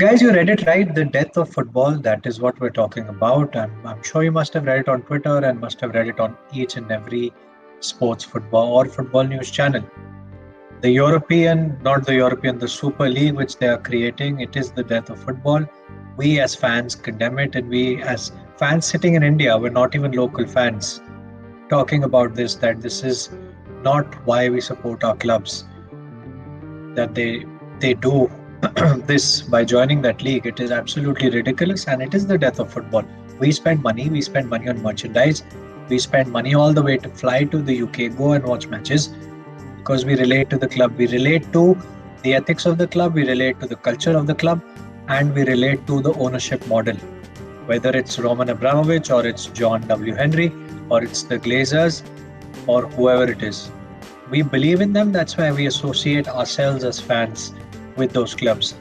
Guys, you read it right. The death of football. That is what we're talking about. I'm sure you must have read it on Twitter and must have read it on each and every sports football or football news channel. The European, not the European, the Super League which they are creating, it is the death of football. We as fans condemn it, and we as fans sitting in India, we're not even local fans, talking about this, that this is not why we support our clubs, that they do this by joining that league. It is absolutely ridiculous, and it is the death of football. We spend money on merchandise, we spend money all the way to fly to the UK, go and watch matches, because we relate to the club, we relate to the ethics of the club, we relate to the culture of the club, and we relate to the ownership model. Whether it's Roman Abramovich or it's John W. Henry or it's the Glazers or whoever it is, we believe in them. That's why we associate ourselves as fans with those clubs.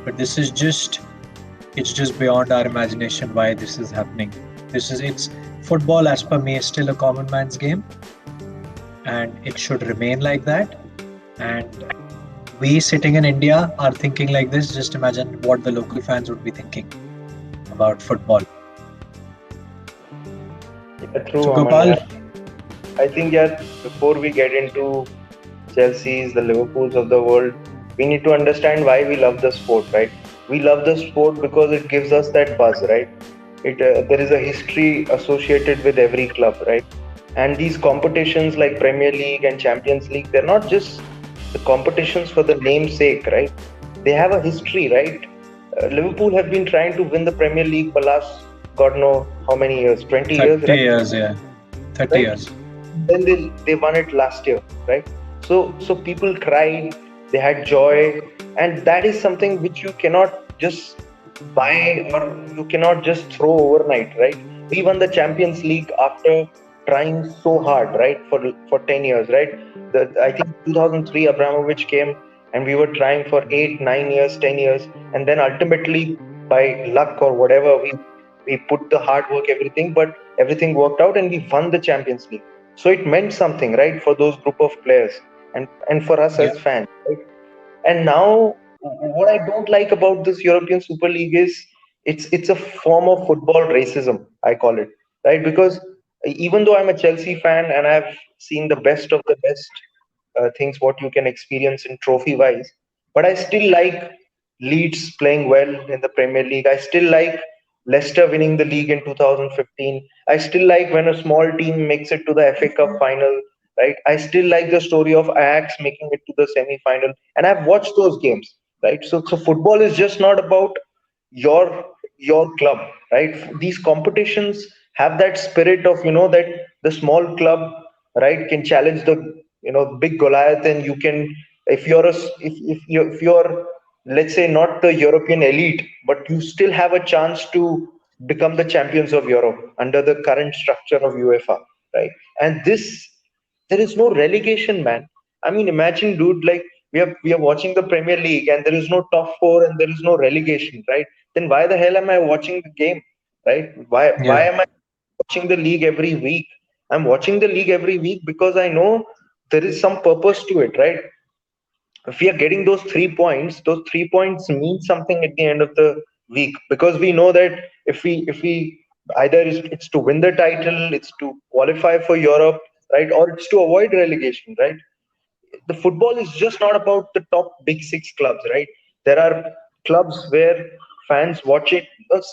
But this is just, it's just beyond our imagination why this is happening. It's football, as per me, is still a common man's game, and it should remain like that. And we sitting in India are thinking like this. Just imagine what the local fans would be thinking about football. Yeah, So true, Aman. Gopal, I think, yeah, before we get into Chelsea's, the Liverpools of the world, we need to understand why we love the sport, right? We love the sport because it gives us that buzz, right? There is a history associated with every club, right? And these competitions like Premier League and Champions League, they're not just the competitions for the namesake, right? They have a history, right? Liverpool have been trying to win the Premier League for last God know how many years, 20 years, 30 right? years, yeah, 30 Right? years. Then they won it last year, right? So people cried, they had joy, and that is something which you cannot just buy or you cannot just throw overnight, right? We won the Champions League after trying so hard, right, for 10 years, right? I think 2003 Abramovich came, and we were trying for 8 9 years, 10 years, and then ultimately by luck or whatever, we put the hard work, everything, but everything worked out and we won the Champions League. So it meant something, right, for those group of players, and for us Yeah, as fans, right? And now, what I don't like about this European Super League is it's a form of football racism, I call it, right? Because even though I'm a Chelsea fan and I've seen the best of the best things what you can experience in trophy wise, but I still like Leeds playing well in the Premier League. I still like Leicester winning the league in 2015. I still like when a small team makes it to the FA Cup final, right? I still like the story of Ajax making it to the semi final, and I've watched those games, right? So football is just not about your club, right? These competitions have that spirit of, that the small club, right, can challenge the, big Goliath, and you can, if you're a if you're, let's say, not the European elite, but you still have a chance to become the champions of Europe under the current structure of UEFA, right? And there is no relegation, man. I mean, imagine, dude, like we are watching the Premier League and there is no top four and there is no relegation, right? Then why the hell am I watching the game, right? Why yeah. am I watching the league every week? I'm watching the league every week because I know there is some purpose to it, right? If we are getting those 3 points mean something at the end of the week, because we know that if we either it's to win the title, it's to qualify for Europe, right, or it's to avoid relegation, right? The football is just not about the top big six clubs, right? There are clubs where fans watch it.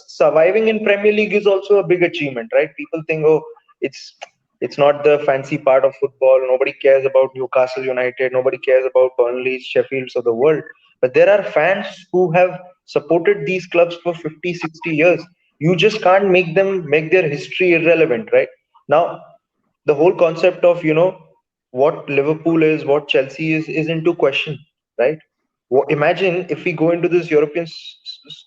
Surviving in Premier League is also a big achievement, right? People think, oh, it's it's not the fancy part of football. Nobody cares about Newcastle United. Nobody cares about Burnley, Sheffields of the world. But there are fans who have supported these clubs for 50, 60 years. You just can't make their history irrelevant, right? Now, the whole concept of, what Liverpool is, what Chelsea is into question, right? Imagine if we go into this European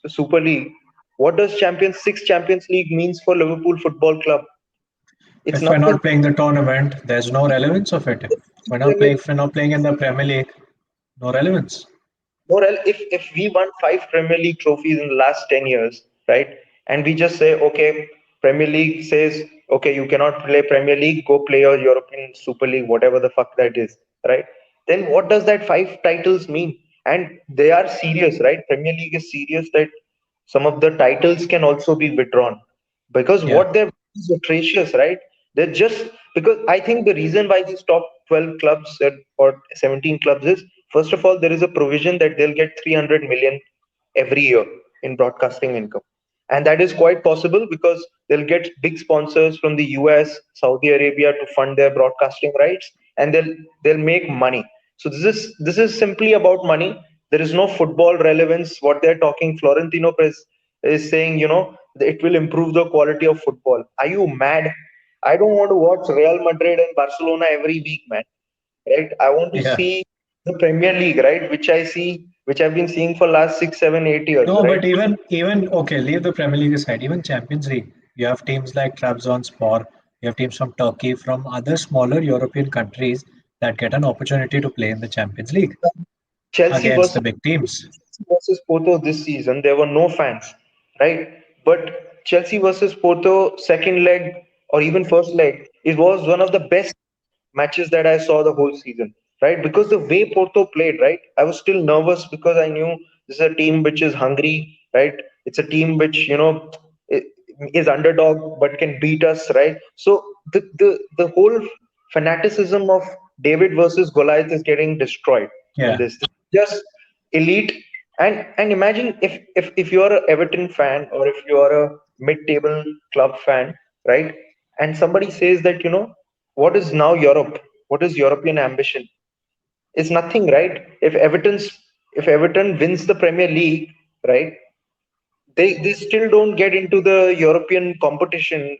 Super League, what does Champions Six Champions League means for Liverpool Football Club? It's If we're nothing. not playing the tournament, there's no relevance of it. If we're not playing in the Premier League, no relevance. Or if we won 5 Premier League trophies in the last 10 years, right? And we just say, okay, Premier League says, okay, you cannot play Premier League, go play your European Super League, whatever the fuck that is, right? Then what does that 5 titles mean? and they are serious, right? Premier League is serious that some of the titles can also be withdrawn, because Yeah, what they're is atrocious, right? They're just, because I think the reason why these top 12 clubs or 17 clubs is, first of all, there is a provision that they'll get 300 million every year in broadcasting income. And that is quite possible because they'll get big sponsors from the US, Saudi Arabia to fund their broadcasting rights, and they'll make money. So this is simply about money. There is no football relevance. What they're talking, Florentino Perez is saying, it will improve the quality of football. Are you mad? I don't want to watch Real Madrid and Barcelona every week, man. Right? I want to yeah. see the Premier League, right? Which I've been seeing for last 6, 7, 8 years, No, right? but even okay, leave the Premier League aside. Even Champions League, you have teams like Trabzonspor, you have teams from Turkey, from other smaller European countries that get an opportunity to play in the Champions League Chelsea against versus the big teams. Porto this season, there were no fans, right? But Chelsea versus Porto second leg or even first leg, it was one of the best matches that I saw the whole season, right? Because the way Porto played, right? I was still nervous because I knew this is a team which is hungry, right? It's a team which, i- is underdog but can beat us, right? So the whole fanaticism of David versus Goliath is getting destroyed in Yeah, this. Just elite. And imagine if you're a Everton fan or if you're a mid-table club fan, right? And somebody says that, what is now Europe? What is European ambition? It's nothing, right? If Everton wins the Premier League, right? They still don't get into the European competition,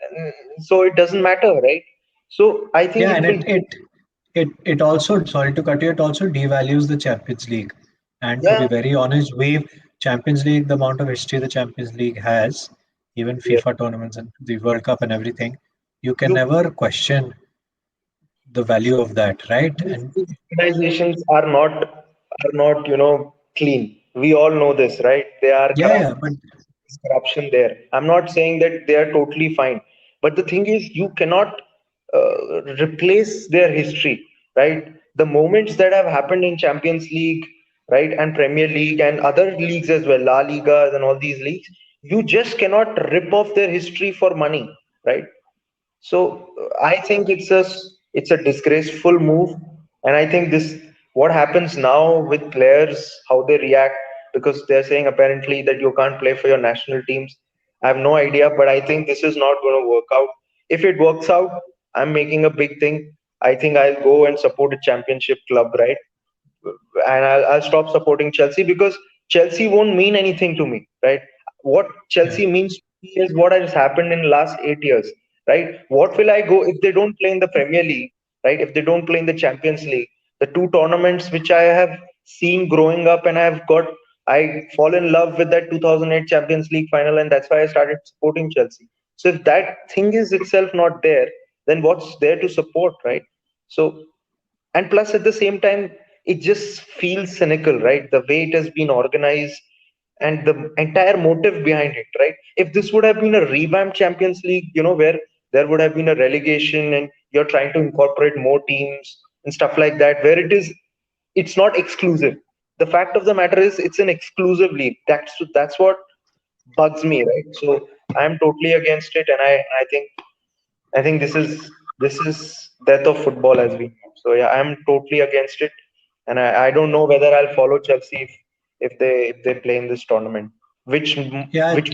so it doesn't matter, right? So I think yeah, it and will. it also, sorry to cut you, it also devalues the Champions League. And to be Yeah, very honest, Champions League, the amount of history the Champions League has, even yeah. FIFA tournaments and the World Cup and everything, you can You never question the value of that, right? These And these organizations are not clean. We all know this, right? They are yeah, corrupt. yeah, but There's corruption there. I'm not saying that they are totally fine, but the thing is, you cannot replace their history, right? The moments that have happened in Champions League, right, and Premier League and other leagues as well, La Liga and all these leagues, you just cannot rip off their history for money, right? So I think it's a disgraceful move, and I think this what happens now with players, how they react, because they're saying apparently that you can't play for your national teams. I have no idea, but I think this is not going to work out. If it works out, I'm making a big thing. I think I'll go and support a championship club, right? And I'll stop supporting Chelsea because Chelsea won't mean anything to me, right? What yeah, Chelsea means to me is what has happened in the last 8 years, right? What will I go if they don't play in the Premier League, right? If they don't play in the Champions League, the two tournaments which I have seen growing up, and I fall in love with that 2008 Champions League final, and that's why I started supporting Chelsea. So if that thing is itself not there, then what's there to support, right? So, and plus at the same time it just feels cynical, right? The way it has been organized and the entire motive behind it, right? If this would have been a revamped Champions League, where there would have been a relegation and you're trying to incorporate more teams and stuff like that, where it's not exclusive. The fact of the matter is it's an exclusive league. That's what bugs me, right? So I'm totally against it, and I think this is death of football as we know. So yeah, I'm totally against it, and I don't know whether I'll follow Chelsea if they play in this tournament, which yeah, which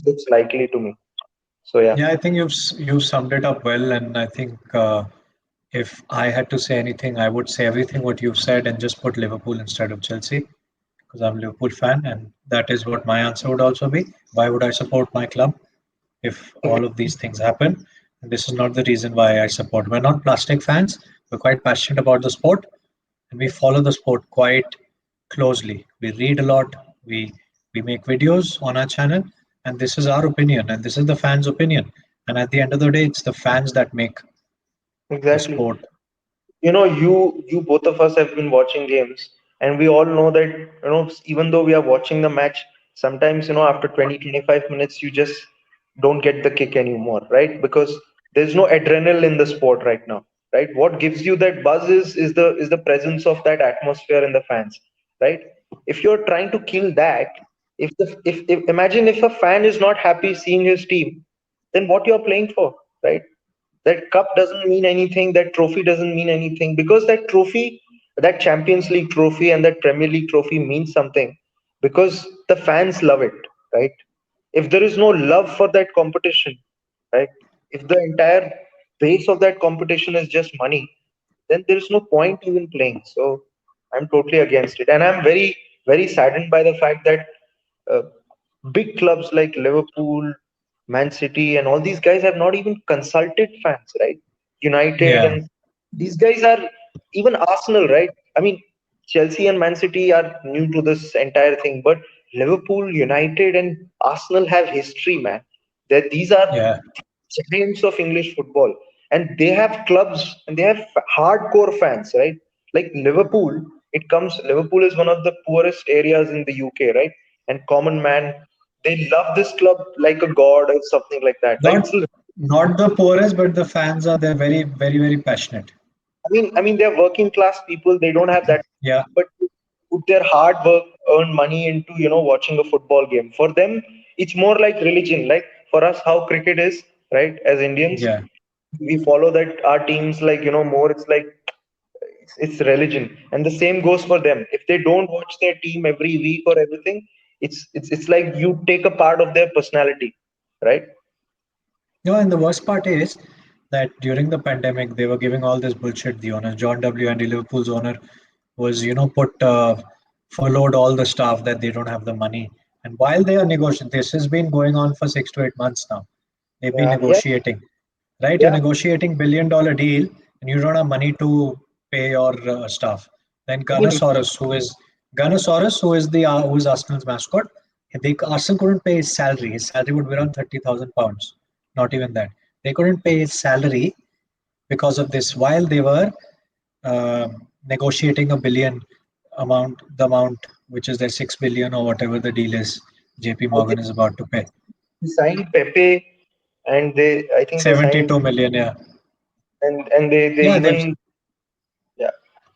looks likely to me. So yeah, yeah. I think you've summed it up well, and I think if I had to say anything, I would say everything what you've said and just put Liverpool instead of Chelsea because I'm a Liverpool fan, and that is what my answer would also be. Why would I support my club if all of these things happen? And this is not the reason why I support. We're not plastic fans. We're quite passionate about the sport, and we follow the sport quite closely. We read a lot. We make videos on our channel, and this is our opinion, and this is the fans' opinion. And at the end of the day, it's the fans that make the exactly. sport. You both of us have been watching games, and we all know that, even though we are watching the match, sometimes, after 20-25 minutes you just don't get the kick anymore, right? Because there's no adrenaline in the sport right now, right? What gives you that buzz is the presence of that atmosphere in the fans, right? If you're trying to kill that, if imagine if a fan is not happy seeing his team, then what you're playing for, right? That cup doesn't mean anything, that trophy doesn't mean anything, because that trophy, that Champions League trophy and that Premier League trophy means something, because the fans love it, right? If there is no love for that competition, right? If the entire base of that competition is just money, then there is no point even playing. So I'm totally against it, and I'm very very saddened by the fact that uh, big clubs like Liverpool, Man City, and all these guys have not even consulted fans, right? United, Yeah, and these guys are, even Arsenal, right? I mean, Chelsea and Man City are new to this entire thing, but Liverpool, United, and Arsenal have history, man. That these are yeah, giants of English football, and they have clubs and they have hardcore fans, right? Like Liverpool, it comes. Liverpool is one of the poorest areas in the UK, right? And common man, they love this club like a god or something like that, right? not So not the poorest, but the fans are they're very very very passionate. I mean, they're working class people. They don't have that, Yeah, but put their hard work, earn money into watching a football game. For them, it's more like religion. Like for us, how cricket is, right? As Indians, yeah. we follow that our teams like more. It's like it's religion, and the same goes for them. If they don't watch their team every week or everything, it's like you take a part of their personality, right? And the worst part is that during the pandemic, they were giving all this bullshit. The owner, John W. Andy, Liverpool's owner, was put furloughed all the staff that they don't have the money. And while they are negotiating, this has been going on for 6 to 8 months now. They've been Yeah, yeah, negotiating, right? You're yeah. negotiating $1 billion deal, and you don't have money to pay your staff. Then I mean, Gunnosaurus, who is Arsenal's mascot, Arsenal couldn't pay his salary. His salary would be around £30,000. Not even that. They couldn't pay his salary because of this. While they were uh, negotiating a billion the amount which is their 6 billion or whatever the deal is. JP I think Morgan is about to pay they signed Pepe, and I think they signed, 72 million. Yeah, and they yeah, they've even, yeah.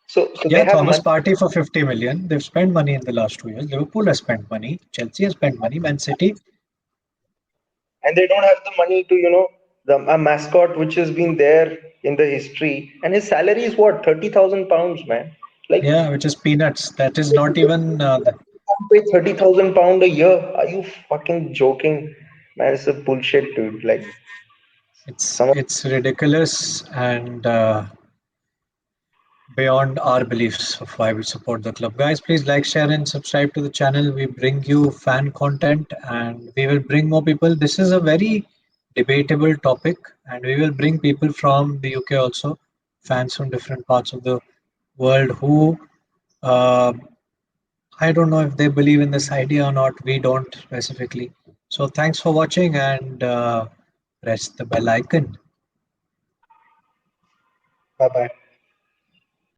So they yeah, have Thomas money, Partey for 50 million. They've spent money in the last 2 years. Liverpool has spent money. Chelsea has spent money. Man City. and they don't have the money to the a mascot which has been there in the history, and his salary is what, 30,000 pounds, man. Like, Yeah, which is peanuts. That is not even. pay 30,000 pound a year? Are you fucking joking, man? It's a bullshit, dude. Like, some It's ridiculous and beyond our beliefs of why we support the club. Guys, please like, share, and subscribe to the channel. We bring you fan content and we will bring more people. This is a very debatable topic, and we will bring people from the UK also, fans from different parts of the world who uh, I don't know if they believe in this idea or not. We don't specifically. So, thanks for watching and press the bell icon. bye bye.